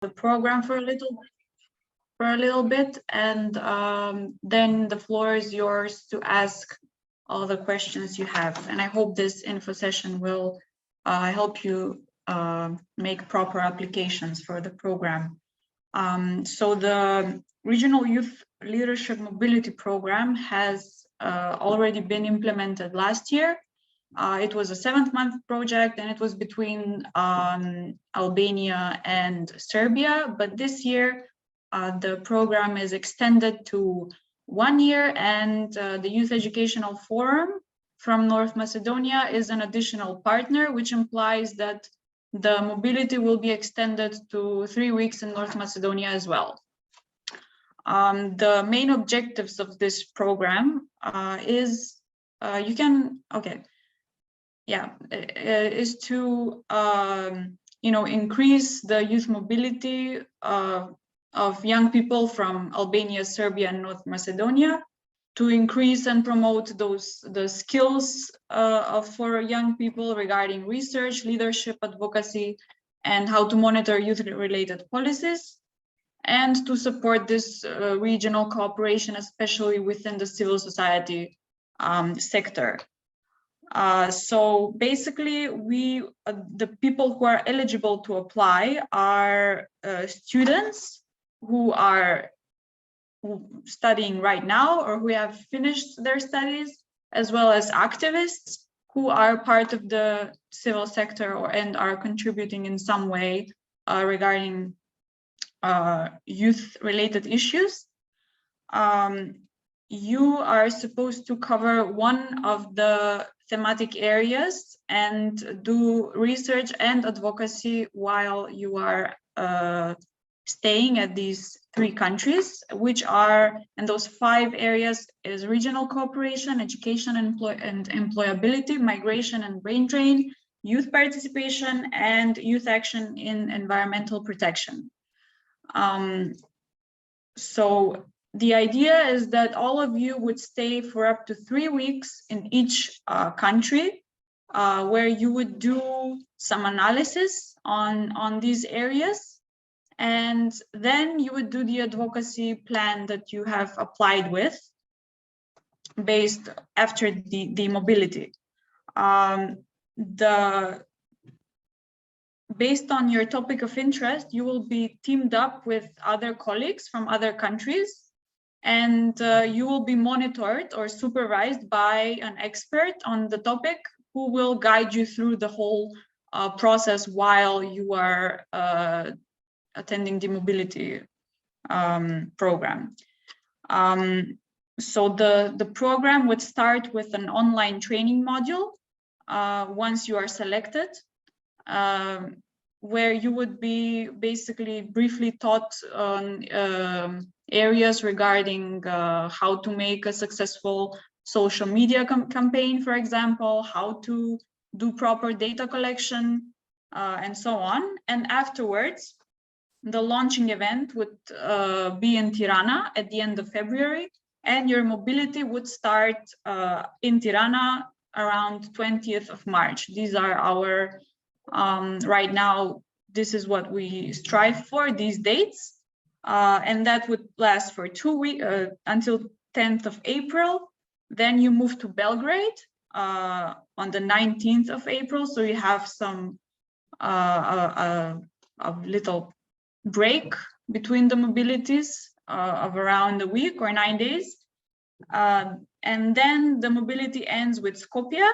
the program for a little bit, and then the floor is yours to ask all the questions you have. And I hope this info session will help you make proper applications for the program. So the Regional Youth Leadership Mobility Program has already been implemented last year. It was a 7-month project, and it was between Albania and Serbia. But this year, the program is extended to 1 year, and the Youth Educational Forum from North Macedonia is an additional partner, which implies that the mobility will be extended to 3 weeks in North Macedonia as well. The main objectives of this program is to increase the youth mobility of young people from Albania, Serbia, and North Macedonia, to increase and promote the skills for young people regarding research, leadership, advocacy, and how to monitor youth-related policies, and to support this regional cooperation, especially within the civil society sector. So basically, the people who are eligible to apply are students who are studying right now or who have finished their studies, as well as activists who are part of the civil sector and are contributing in some way regarding youth-related issues. You are supposed to cover one of the thematic areas and do research and advocacy while you are staying at these 3 countries, which are, and those 5 areas is regional cooperation, education and employability, migration and brain drain, youth participation, and youth action in environmental protection. So the idea is that all of you would stay for up to 3 weeks in each country, where you would do some analysis on these areas, and then you would do the advocacy plan that you have applied with based after the mobility. Based on your topic of interest, you will be teamed up with other colleagues from other countries, and you will be monitored or supervised by an expert on the topic who will guide you through the whole process while you are attending the mobility program. So the program would start with an online training module once you are selected, where you would be basically briefly taught on areas regarding how to make a successful social media campaign, for example, how to do proper data collection, and so on. And afterwards, the launching event would be in Tirana at the end of February, and your mobility would start in Tirana around 20th of March. These are our, right now, this is what we strive for, these dates. And that would last for 2 weeks until 10th of April. Then you move to Belgrade on the 19th of April. So you have some a little break between the mobilities of around a week or 9 days. And then the mobility ends with Skopje,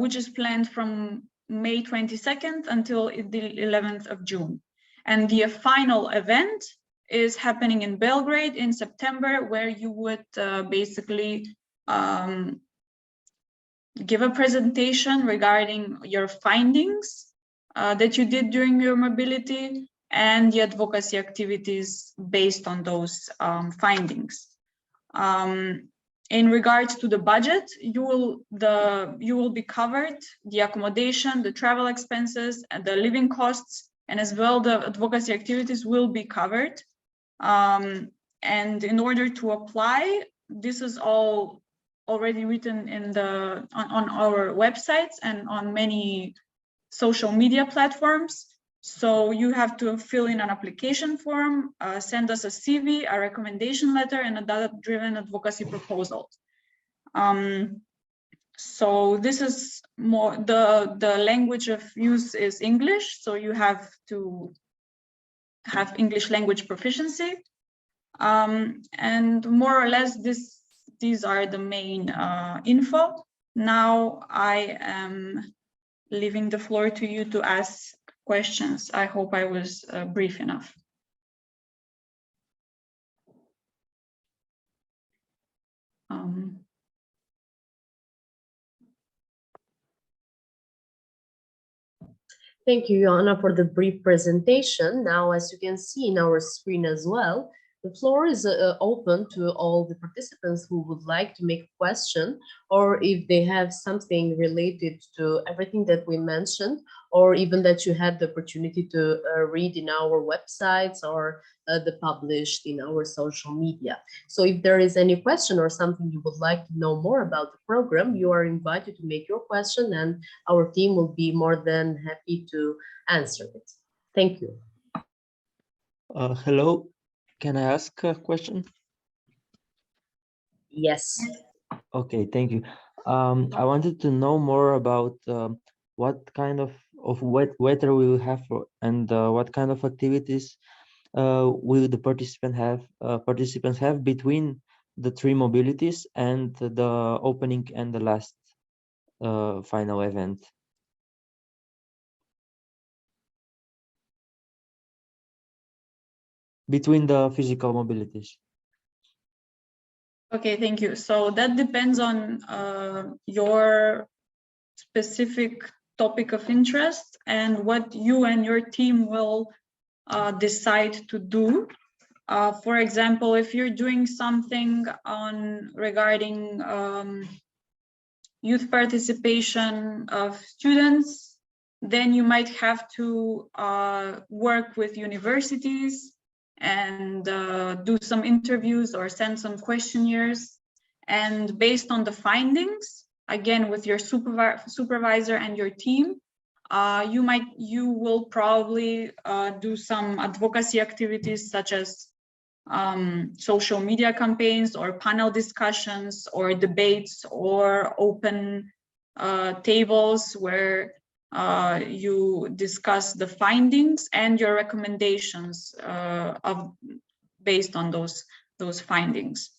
which is planned from May 22nd until the 11th of June. And the final event is happening in Belgrade in September, where you would basically give a presentation regarding your findings that you did during your mobility and the advocacy activities based on those findings. In regards to the budget, you will be covered the accommodation, the travel expenses, and the living costs, and as well the advocacy activities will be covered. And in order to apply, this is all already written in on our websites and on many social media platforms. So you have to fill in an application form, send us a CV, a recommendation letter, and a data-driven advocacy proposal. So this is more, the language of use is English, so you have to have English language proficiency. And more or less these are the main info. Now I am leaving the floor to you to ask questions. I hope I was brief enough. Thank you, Joanna, for the brief presentation. Now, as you can see in our screen as well, the floor is open to all the participants who would like to make a question, or if they have something related to everything that we mentioned, or even that you had the opportunity to read in our websites or the published in our social media. So if there is any question or something you would like to know more about the program, you are invited to make your question and our team will be more than happy to answer it. Thank you. Hello, can I ask a question? Yes. Okay, thank you. I wanted to know more about what kind of weather we will have and what kind of activities will the participants have between the 3 mobilities and the opening and the last final event. Between the physical mobilities. Okay, thank you. So that depends on your specific topic of interest and what you and your team will decide to do. For example, if you're doing something regarding youth participation of students, then you might have to work with universities and do some interviews or send some questionnaires. And based on the findings, again, with your supervisor and your team, you will probably do some advocacy activities such as social media campaigns or panel discussions or debates or open tables where you discuss the findings and your recommendations based on those findings.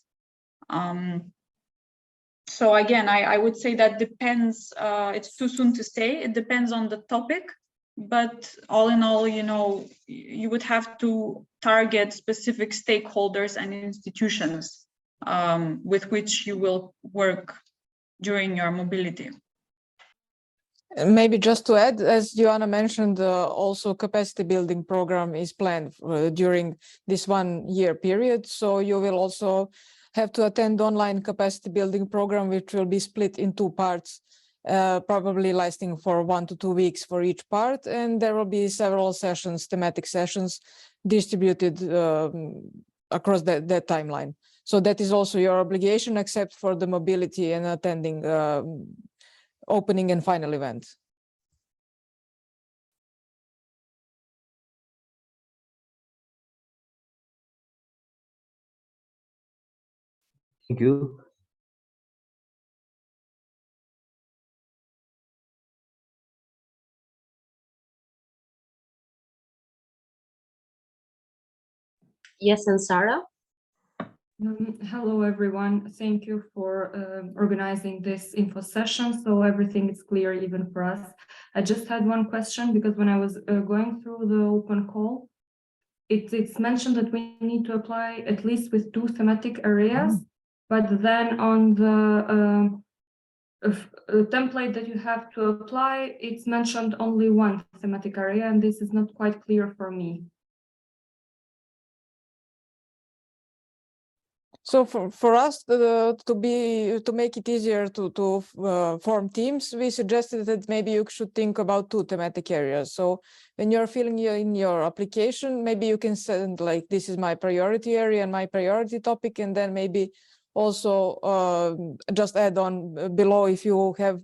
So again, I would say that depends, it's too soon to say, it depends on the topic, but all in all, you know, you would have to target specific stakeholders and institutions with which you will work during your mobility. Maybe just to add, as Joanna mentioned, also capacity building program is planned during this 1 year period. So you will also have to attend online capacity building program, which will be split in 2 parts, probably lasting for 1 to 2 weeks for each part. And there will be several sessions, thematic sessions distributed across that timeline. So that is also your obligation, except for the mobility and attending opening and final event. Thank you. Yes, and Sarah? Hello, everyone. Thank you for organizing this info session. So everything is clear even for us. I just had one question because when I was going through the open call, it's mentioned that we need to apply at least with 2 thematic areas, but then on the template that you have to apply, it's mentioned only 1 thematic area, and this is not quite clear for me. So for us to make it easier to form teams, we suggested that maybe you should think about 2 thematic areas. So when you're filling in your application, maybe you can send like, this is my priority area and my priority topic, and then maybe also just add on below if you have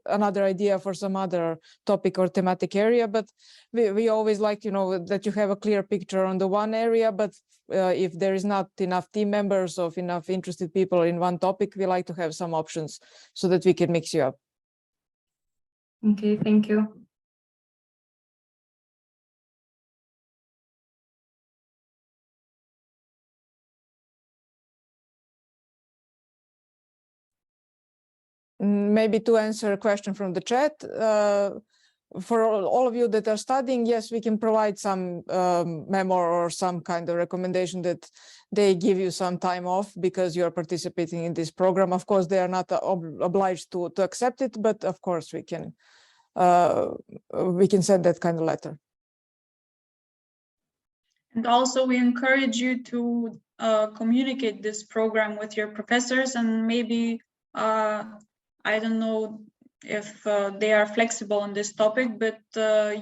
another idea for some other topic or thematic area. But we always like, that you have a clear picture on the one area, but if there is not enough team members or enough interested people in one topic, we like to have some options so that we can mix you up. Okay, thank you. Maybe to answer a question from the chat, for all of you that are studying, yes, we can provide some memo or some kind of recommendation that they give you some time off because you are participating in this program. Of course, they are not obliged to accept it, but of course we can send that kind of letter. And also we encourage you to communicate this program with your professors, and maybe, I don't know if they are flexible on this topic, but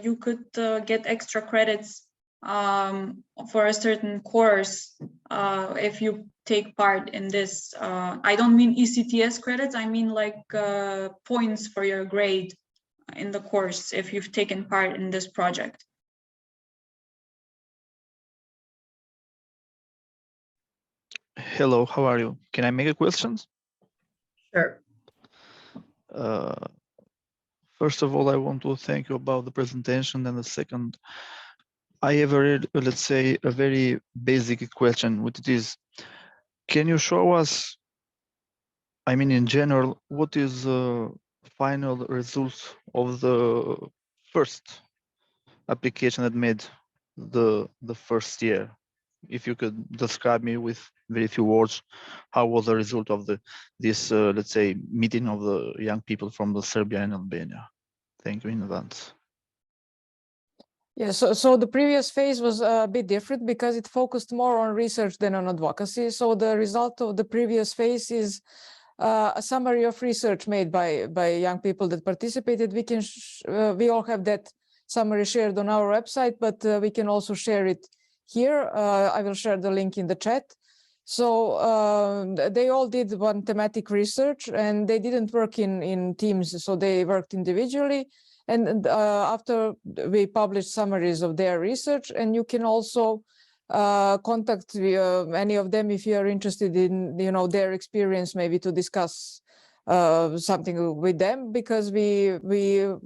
you could get extra credits for a certain course if you take part in this. I don't mean ECTS credits, I mean like points for your grade in the course if you've taken part in this project. Hello, how are you? Can I make a question? Sure. First of all, I want to thank you about the presentation, and the second, I have let's say, a very basic question, which is, can you show us, I mean, in general, what is the final result of the first application that made the first year? If you could describe me with very few words, how was the result of this let's say, meeting of the young people from the Serbia and Albania? Thank you in advance. Yeah, so the previous phase was a bit different because it focused more on research than on advocacy. So the result of the previous phase is a summary of research made by young people that participated. We all have that summary shared on our website, but we can also share it here. I will share the link in the chat. So they all did one thematic research, and they didn't work in teams, so they worked individually. And after we published summaries of their research, and you can also contact any of them if you are interested in their experience, maybe to discuss something with them, because we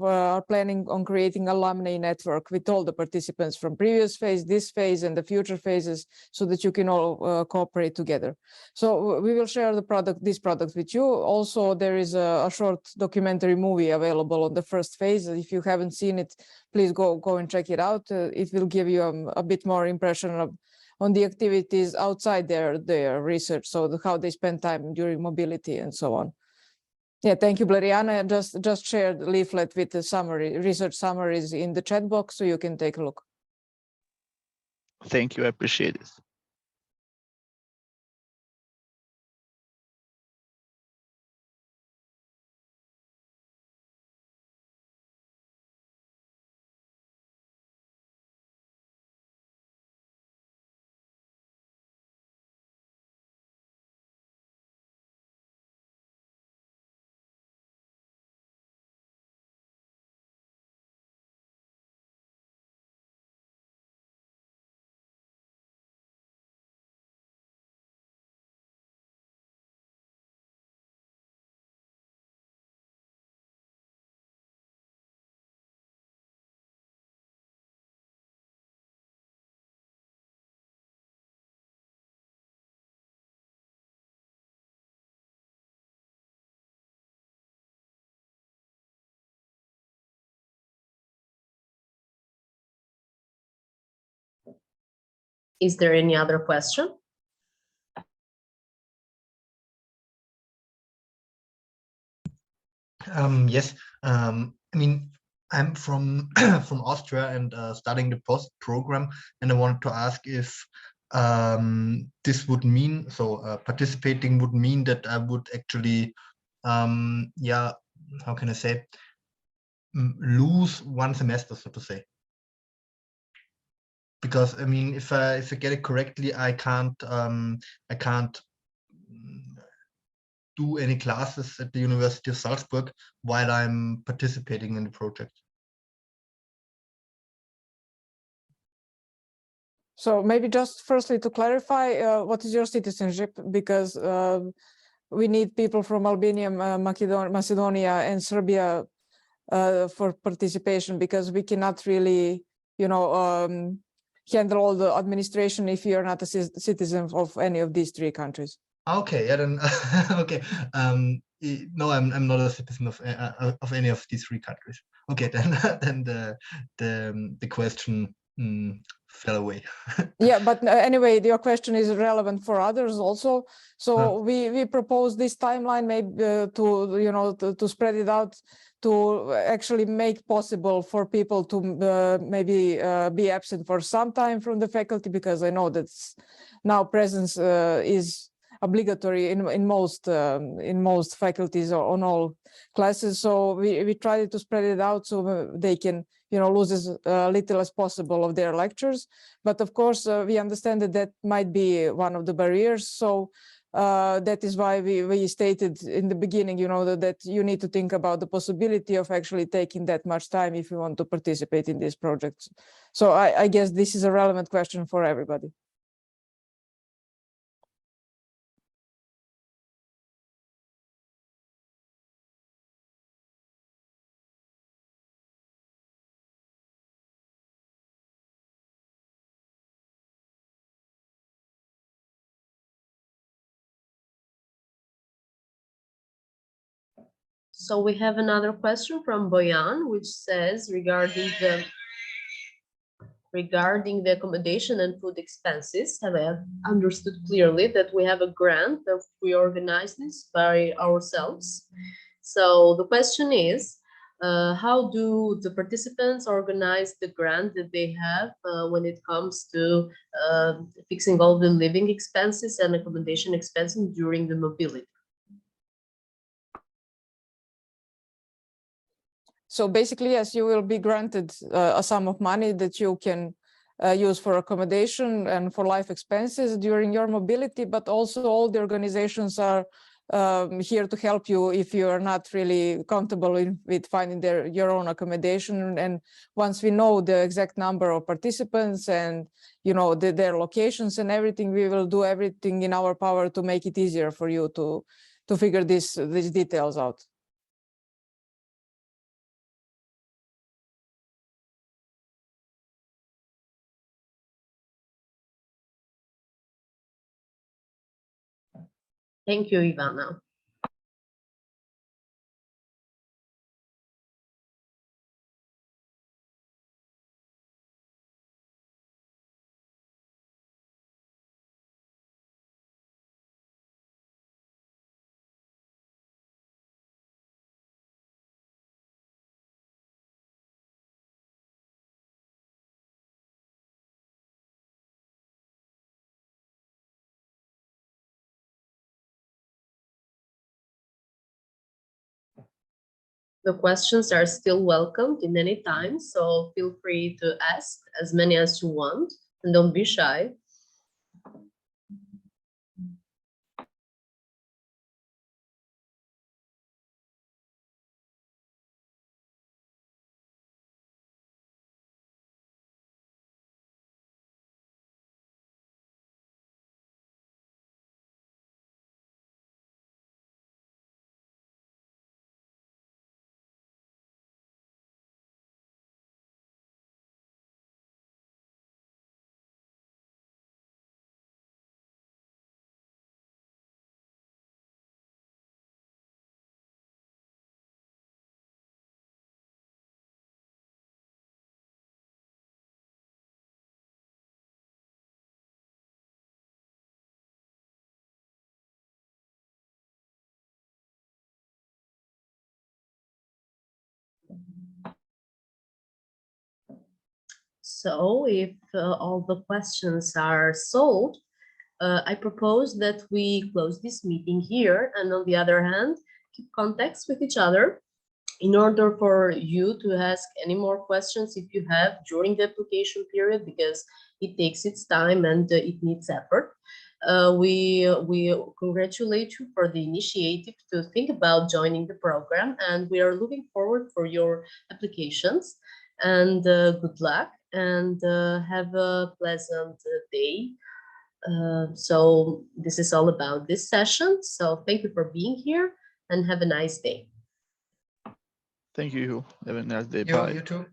are planning on creating alumni network with all the participants from previous phase, this phase, and the future phases, so that you can all cooperate together. So we will share this product with you. Also, there is a short documentary movie available on the first phase. If you haven't seen it, please go and check it out. It will give you a bit more impression on the activities outside their research, so how they spend time during mobility and so on. Yeah, thank you, Blariana. I just shared the leaflet with the research summaries in the chat box, so you can take a look. Thank you, I appreciate it. Is there any other question? Yes, I mean, I'm from from Austria and studying the post program, and I wanted to ask if this would mean, participating would mean that I would actually, yeah, how can I say, lose one semester, so to say. Because I mean, if I get it correctly, I can't do any classes at the University of Salzburg while I'm participating in the project. So maybe just firstly to clarify, what is your citizenship? Because we need people from Albania, Macedonia, and Serbia for participation, because we cannot really, handle all the administration if you are not a citizen of any of these three countries. Okay, yeah, then okay. No, I'm not a citizen of any of these three countries. Okay, then the question fell away. Yeah, but anyway, your question is relevant for others also. So we propose this timeline maybe to spread it out, to actually make possible for people to maybe be absent for some time from the faculty, because I know that now presence is obligatory in most faculties or on all classes. So we try to spread it out so they can lose as little as possible of their lectures. But of course, we understand that might be one of the barriers. So that is why we stated in the beginning, that you need to think about the possibility of actually taking that much time if you want to participate in these projects. So I guess this is a relevant question for everybody. So we have another question from Boyan, which says regarding the accommodation and food expenses, have I understood clearly that we have a grant that we organize this by ourselves? So the question is, how do the participants organize the grant that they have when it comes to fixing all the living expenses and accommodation expenses during the mobility? So basically, yes, you will be granted a sum of money that you can use for accommodation and for life expenses during your mobility, but also all the organizations are here to help you if you are not really comfortable with finding your own accommodation. And once we know the exact number of participants and their locations and everything, we will do everything in our power to make it easier for you to figure these details out. Thank you, Ivana. The questions are still welcomed in any time, so feel free to ask as many as you want and don't be shy. So if all the questions are solved, I propose that we close this meeting here, and on the other hand, keep contacts with each other in order for you to ask any more questions if you have during the application period, because it takes its time and it needs effort. We congratulate you for the initiative to think about joining the program, and we are looking forward for your applications. And good luck, and have a pleasant day. So this is all about this session. So thank you for being here, and have a nice day. Thank you. Have a nice day. You, Bye. you too.